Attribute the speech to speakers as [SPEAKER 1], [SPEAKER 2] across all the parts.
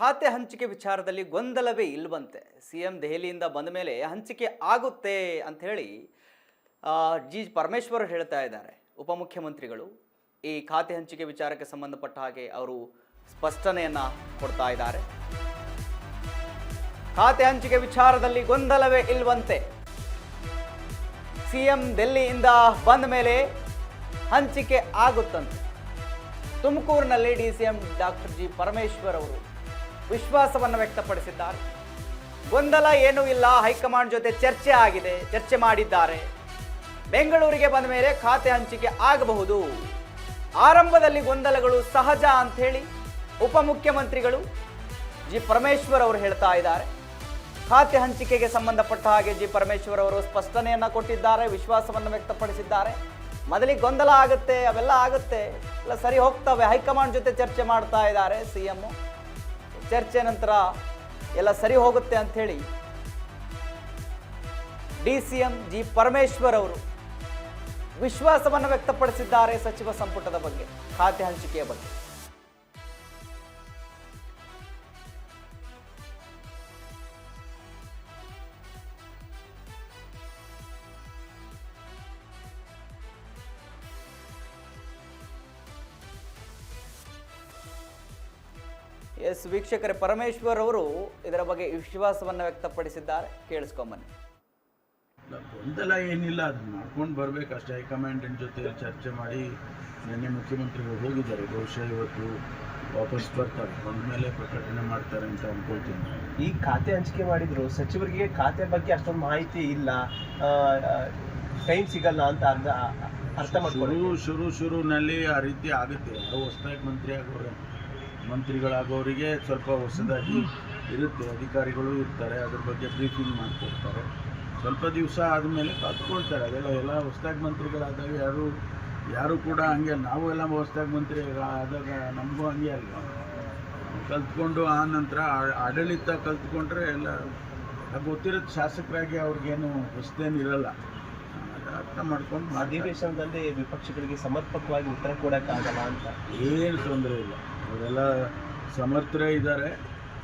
[SPEAKER 1] ಖಾತೆ ಹಂಚಿಕೆ ವಿಚಾರದಲ್ಲಿ ಗೊಂದಲವೇ ಇಲ್ವಂತೆ. ಸಿಎಂ ದೆಹಲಿಯಿಂದ ಬಂದ ಮೇಲೆ ಹಂಚಿಕೆ ಆಗುತ್ತೆ ಅಂತ ಹೇಳಿ ಜಿ ಪರಮೇಶ್ವರ್ ಹೇಳ್ತಾ ಇದ್ದಾರೆ. ಉಪಮುಖ್ಯಮಂತ್ರಿಗಳು ಈ ಖಾತೆ ಹಂಚಿಕೆ ವಿಚಾರಕ್ಕೆ ಸಂಬಂಧಪಟ್ಟ ಹಾಗೆ ಅವರು ಸ್ಪಷ್ಟನೆಯನ್ನ ಕೊಡ್ತಾ ಇದ್ದಾರೆ. ಖಾತೆ ಹಂಚಿಕೆ ವಿಚಾರದಲ್ಲಿ ಗೊಂದಲವೇ ಇಲ್ವಂತೆ. ಸಿಎಂ ದೆಹಲಿಯಿಂದ ಬಂದ ಮೇಲೆ ಹಂಚಿಕೆ ಆಗುತ್ತಂತೆ. ತುಮಕೂರಿನಲ್ಲಿ ಡಿಸಿಎಂ ಡಾಕ್ಟರ್ ಜಿ ಪರಮೇಶ್ವರ್ ಅವರು ವಿಶ್ವಾಸವನ್ನು ವ್ಯಕ್ತಪಡಿಸಿದ್ದಾರೆ. ಗೊಂದಲ ಏನೂ ಇಲ್ಲ, ಹೈಕಮಾಂಡ್ ಜೊತೆ ಚರ್ಚೆ ಮಾಡಿದ್ದಾರೆ. ಬೆಂಗಳೂರಿಗೆ ಬಂದ ಮೇಲೆ ಖಾತೆ ಹಂಚಿಕೆ ಆಗಬಹುದು. ಆರಂಭದಲ್ಲಿ ಗೊಂದಲಗಳು ಸಹಜ ಅಂತ ಹೇಳಿ ಉಪಮುಖ್ಯಮಂತ್ರಿಗಳು ಜಿ ಪರಮೇಶ್ವರ್ ಅವರು ಹೇಳ್ತಾ ಇದ್ದಾರೆ. ಖಾತೆ ಹಂಚಿಕೆಗೆ ಸಂಬಂಧಪಟ್ಟ ಹಾಗೆ ಜಿ ಪರಮೇಶ್ವರ್ ಅವರು ಸ್ಪಷ್ಟನೆಯನ್ನ ಕೊಟ್ಟಿದ್ದಾರೆ, ವಿಶ್ವಾಸವನ್ನು ವ್ಯಕ್ತಪಡಿಸಿದ್ದಾರೆ. ಮೊದಲಿಗೆ ಗೊಂದಲ ಆಗುತ್ತೆ, ಅವೆಲ್ಲ ಆಗುತ್ತೆ, ಎಲ್ಲ ಸರಿ ಹೋಗ್ತವೆ. ಹೈಕಮಾಂಡ್ ಜೊತೆ ಚರ್ಚೆ ಮಾಡ್ತಾ ಇದ್ದಾರೆ ಸಿಎಂ. ಚರ್ಚೆ ನಂತರ ಎಲ್ಲ ಸರಿ ಹೋಗುತ್ತೆ ಅಂತ ಹೇಳಿ ಡಿಸಿಎಂ ಜಿ ಪರಮೇಶ್ವರ್ ಅವರು ವಿಶ್ವಾಸವನ್ನು ವ್ಯಕ್ತಪಡಿಸಿದ್ದಾರೆ ಸಚಿವ ಸಂಪುಟದ ಬಗ್ಗೆ, ಖಾತೆ ಹಂಚಿಕೆಯ ಬಗ್ಗೆ. ಎಸ್ ವೀಕ್ಷಕರೇ, ಪರಮೇಶ್ವರ್ ಅವರು ಇದರ ಬಗ್ಗೆ ವಿಶ್ವಾಸವನ್ನು ವ್ಯಕ್ತಪಡಿಸಿದ್ದಾರೆ. ಕೇಳಿಸ್ಕೊಂಬನ್ನಿ.
[SPEAKER 2] ಗೊಂದಲ ಏನಿಲ್ಲ, ಅದು ಮಾಡ್ಕೊಂಡು ಬರಬೇಕಷ್ಟೇ. ಹೈಕಮಾಂಡ್ ಜೊತೆ ಚರ್ಚೆ ಮಾಡಿ ನಿನ್ನೆ ಮುಖ್ಯಮಂತ್ರಿಗಳು ಹೋಗಿದ್ದಾರೆ. ಬಹುಶಃ ಇವತ್ತು ವಾಪಸ್ ಬರ್ತಾರೆ, ಬಂದ ಮೇಲೆ ಪ್ರಕಟಣೆ ಮಾಡ್ತಾರೆ ಅಂತ ಅನ್ಕೊಳ್ತೀನಿ.
[SPEAKER 3] ಈ ಖಾತೆ ಹಂಚಿಕೆ ಮಾಡಿದ್ರು, ಸಚಿವರಿಗೆ ಖಾತೆ ಬಗ್ಗೆ ಅಷ್ಟೊಂದು ಮಾಹಿತಿ ಇಲ್ಲ, ಟೈಮ್ ಸಿಗಲ್ಲ ಅಂತ ಅರ್ಥ ಮಾಡ್ಕೊಳ್ಳಿ.
[SPEAKER 2] ಶುರುನಲ್ಲಿ ಆ ರೀತಿ ಆಗುತ್ತೆ. ಯಾರೋ ಹೊಸದಾಗಿ ಮಂತ್ರಿಗಳಾಗೋರಿಗೆ ಸ್ವಲ್ಪ ಹೊಸದಾಗಿ ಇರುತ್ತೆ, ಅಧಿಕಾರಿಗಳು ಇರ್ತಾರೆ, ಅದ್ರ ಬಗ್ಗೆ ಬ್ರೀಫಿಂಗ್ ಮಾಡಿಕೊಡ್ತಾರೆ. ಸ್ವಲ್ಪ ದಿವಸ ಆದಮೇಲೆ ಕಲ್ತ್ಕೊಳ್ತಾರೆ. ಅದೆಲ್ಲ ಹೊಸದಾಗಿ ಮಂತ್ರಿಗಳಾದಾಗ ಯಾರು ಕೂಡ ಹಂಗೆ, ನಾವು ಎಲ್ಲ ಹೊಸದಾಗಿ ಮಂತ್ರಿ ಆದಾಗ ನಮಗೂ ಹಂಗೆ ಅಲ್ವಾ, ಕಲ್ತ್ಕೊಂಡು ಆ ನಂತರ ಆಡಳಿತ ಕಲ್ತ್ಕೊಂಡ್ರೆ ಎಲ್ಲ ಗೊತ್ತಿರುತ್ತೆ. ಶಾಸಕರಾಗಿ ಅವ್ರಿಗೇನು ಹೊಸದೇನಿರಲ್ಲ, ಅರ್ಥ ಮಾಡ್ಕೊಂಡು
[SPEAKER 3] ಅಧಿವೇಶನದಲ್ಲಿ ವಿಪಕ್ಷಗಳಿಗೆ ಸಮರ್ಪಕವಾಗಿ ಉತ್ತರ ಕೊಡೋಕ್ಕಾಗಲ್ಲ ಅಂತ
[SPEAKER 2] ಏನು ತೊಂದರೆ ಇಲ್ಲ. ಅವರೆಲ್ಲ ಸಮರ್ಥರೇ ಇದ್ದಾರೆ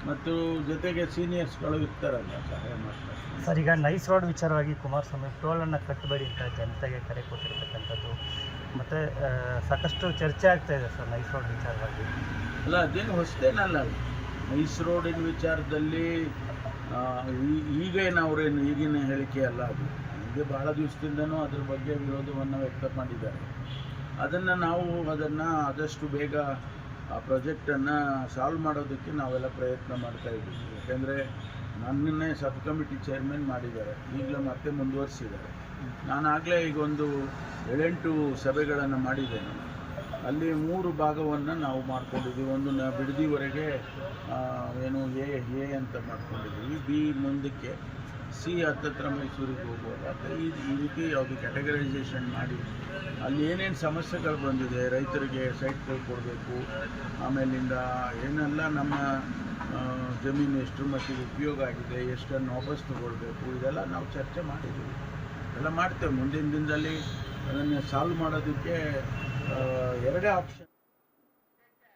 [SPEAKER 2] ಮತ್ತು ಜೊತೆಗೆ ಸೀನಿಯರ್ಸ್ಗಳು ಇರ್ತಾರಲ್ಲ, ಸಹಾಯ ಮಾಡ್ತಾರೆ.
[SPEAKER 4] ಸರ್, ಈಗ ನೈಸ್ ರೋಡ್ ವಿಚಾರವಾಗಿ ಕುಮಾರಸ್ವಾಮಿ ಟೋಲನ್ನು ಕಟ್ಟಬೇಡಿ ಅಂತ ಜನತೆಗೆ ಕರೆ ಕೊಟ್ಟಿರ್ತಕ್ಕಂಥದ್ದು ಮತ್ತು ಸಾಕಷ್ಟು ಚರ್ಚೆ ಆಗ್ತಾ ಇದೆ ಸರ್ ನೈಸ್ ರೋಡ್ ವಿಚಾರವಾಗಿ.
[SPEAKER 2] ಅಲ್ಲ, ಅದೇನು ಹೊಸದೇನಲ್ಲ. ನೈಸ್ ರೋಡಿನ ವಿಚಾರದಲ್ಲಿ ಈಗಿನ ಹೇಳಿಕೆ ಅಲ್ಲ ಅದು. ಹೀಗೆ ಭಾಳ ದಿವಸದಿಂದನೂ ಅದ್ರ ಬಗ್ಗೆ ವಿರೋಧವನ್ನು ವ್ಯಕ್ತ ಮಾಡಿದ್ದಾರೆ. ಅದನ್ನು ಆದಷ್ಟು ಬೇಗ ಆ ಪ್ರಾಜೆಕ್ಟನ್ನು ಸಾಲ್ವ್ ಮಾಡೋದಕ್ಕೆ ನಾವೆಲ್ಲ ಪ್ರಯತ್ನ ಮಾಡ್ತಾಯಿದ್ದೀವಿ. ಯಾಕೆಂದರೆ ನನ್ನನ್ನೇ ಸಬ್ ಕಮಿಟಿ ಚೇರ್ಮನ್ ಮಾಡಿದ್ದಾರೆ, ಈಗಲೂ ಮತ್ತೆ ಮುಂದುವರಿಸಿದ್ದಾರೆ. ನಾನಾಗಲೇ ಈಗ ಒಂದು 7-8 ಸಭೆಗಳನ್ನು ಮಾಡಿದ್ದೇನೆ. ಅಲ್ಲಿ 3 ಭಾಗವನ್ನು ನಾವು ಮಾಡ್ಕೊಂಡಿದ್ದೀವಿ. ಒಂದು ಬಿಡದಿವರೆಗೆ ಏನು ಎ ಅಂತ ಮಾಡ್ಕೊಂಡಿದ್ದೀವಿ, ಬಿ ಮುಂದಕ್ಕೆ, ಸಿ ಹತ್ತತ್ರ ಮೈಸೂರಿಗೆ ಹೋಗುವಾಗ ಈ ರೀತಿ ಯಾವುದು ಕ್ಯಾಟಗರೈಸೇಷನ್ ಮಾಡಿ ಅಲ್ಲಿ ಏನೇನು ಸಮಸ್ಯೆಗಳು ಬಂದಿದೆ, ರೈತರಿಗೆ ಸೈಟ್ಗಳು ಕೊಡಬೇಕು, ಆಮೇಲಿಂದ ಏನೆಲ್ಲ ನಮ್ಮ ಜಮೀನು ಎಷ್ಟರ ಮಟ್ಟಿಗೆ ಉಪಯೋಗ ಆಗಿದೆ, ಎಷ್ಟನ್ನು ವಾಪಸ್ ತಗೊಳ್ಬೇಕು, ಇದೆಲ್ಲ ನಾವು ಚರ್ಚೆ ಮಾಡಿದ್ದೀವಿ. ಎಲ್ಲ ಮಾಡ್ತೇವೆ. ಮುಂದಿನ ದಿನದಲ್ಲಿ ಅದನ್ನು ಸಾಲ್ವ್ ಮಾಡೋದಕ್ಕೆ 2 ಆಪ್ಷನ್.